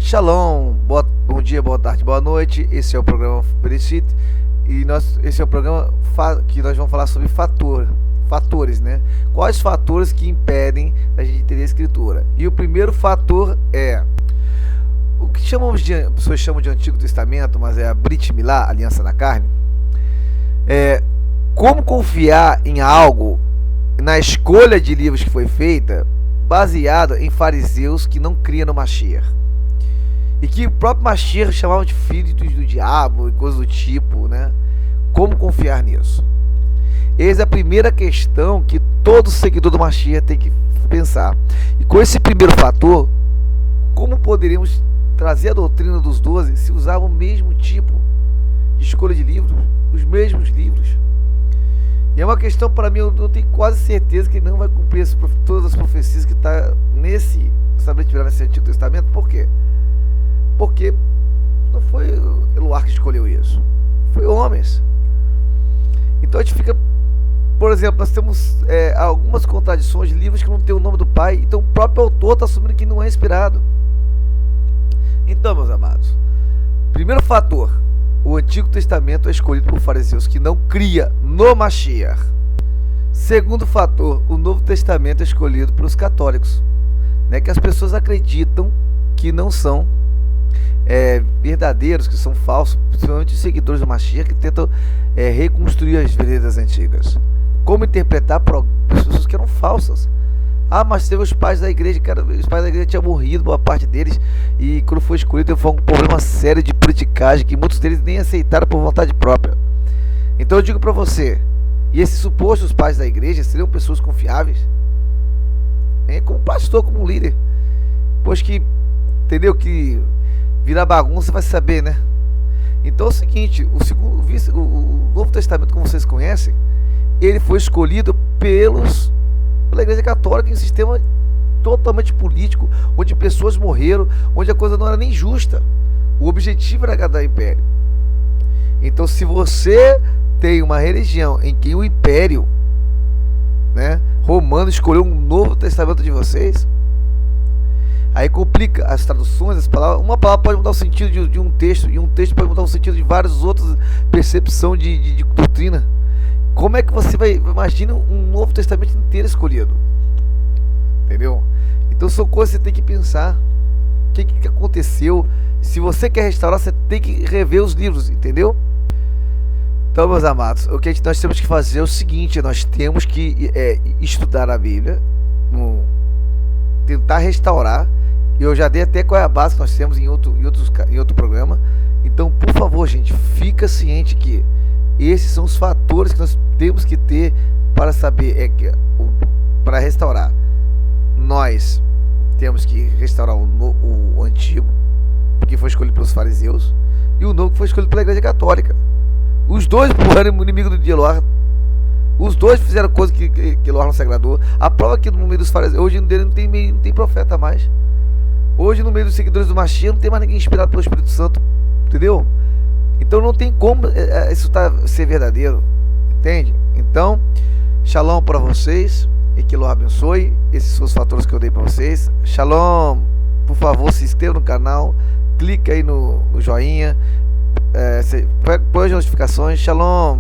Shalom, bom dia, boa tarde, boa noite. Esse é o programa Bereshit e esse é o programa que nós vamos falar sobre fatores, né? Quais fatores que impedem a gente entender a escritura? E o primeiro fator é o que pessoas chamam de Antigo Testamento, mas é a Brit Milá, Aliança na Carne. Como confiar em algo, na escolha de livros que foi feita, baseada em fariseus que não criam no Mashiach. E que o próprio Mashiach chamava de filho do diabo e coisas do tipo, né? Como confiar nisso? Eis a primeira questão que todo seguidor do Mashiach tem que pensar. E com esse primeiro fator, como poderíamos trazer a doutrina dos 12 se usava o mesmo tipo de escolha de livros, os mesmos livros? E é uma questão, para mim, eu tenho quase certeza que não vai cumprir todas as profecias que está nesse Antigo Testamento. Por quê? Porque não foi Eloá que escolheu isso, foi homens. Então a gente fica, por exemplo, nós temos algumas contradições de livros que não tem o nome do pai, então o próprio autor está assumindo que não é inspirado. Então, meus amados, primeiro fator, o Antigo Testamento é escolhido por fariseus que não cria no Mashiach. Segundo fator, o Novo Testamento é escolhido pelos católicos, né, que as pessoas acreditam que não são verdadeiros, que são falsos, principalmente os seguidores do Mashiach, que tentam reconstruir as veredas antigas. Como interpretar para pessoas que eram falsas? Ah, mas teve os pais da igreja, cara, os pais da igreja tinham morrido, boa parte deles, e quando foi escolhido foi um problema sério de politicagem, que muitos deles nem aceitaram por vontade própria. Então eu digo para você, e esses supostos pais da igreja seriam pessoas confiáveis? Como pastor, como líder? Pois que, entendeu, que virar bagunça vai saber, né? Então é o seguinte, o Novo Testamento, como vocês conhecem, ele foi escolhido pela Igreja Católica em um sistema totalmente político, onde pessoas morreram, onde a coisa não era nem justa. O objetivo era agradar o império. Então, se você tem uma religião em que o império, né, romano escolheu um Novo Testamento de vocês, aí complica as traduções, as palavras. Uma palavra pode mudar o sentido de um texto, e um texto pode mudar o sentido de várias outras percepções de doutrina. Como é que você vai... Imagina um Novo Testamento inteiro escolhido. Entendeu? Então são coisas que você tem que pensar. O que aconteceu? Se você quer restaurar, você tem que rever os livros, entendeu? Então, meus amados, o que nós temos que fazer é o seguinte: nós temos que estudar a Bíblia, tentar restaurar. Eu já dei até qual é a base que nós temos em outro programa. Então, por favor, gente, fica ciente que esses são os fatores que nós temos que ter para saber, para restaurar. Nós temos que restaurar o antigo, que foi escolhido pelos fariseus, e o novo, que foi escolhido pela Igreja Católica. Os dois eram inimigos de Eloá. Os dois fizeram coisas que Eloá não se agradou. A prova é que no meio dos fariseus, hoje dele não tem profeta mais. Hoje, no meio dos seguidores do Mashiach, não tem mais ninguém inspirado pelo Espírito Santo. Entendeu? Então não tem como isso ser verdadeiro, entende? Então, shalom para vocês, e que Eloá abençoe. Esses são os fatores que eu dei para vocês. Shalom, por favor, se inscreva no canal, clique aí no joinha, põe as notificações. Shalom.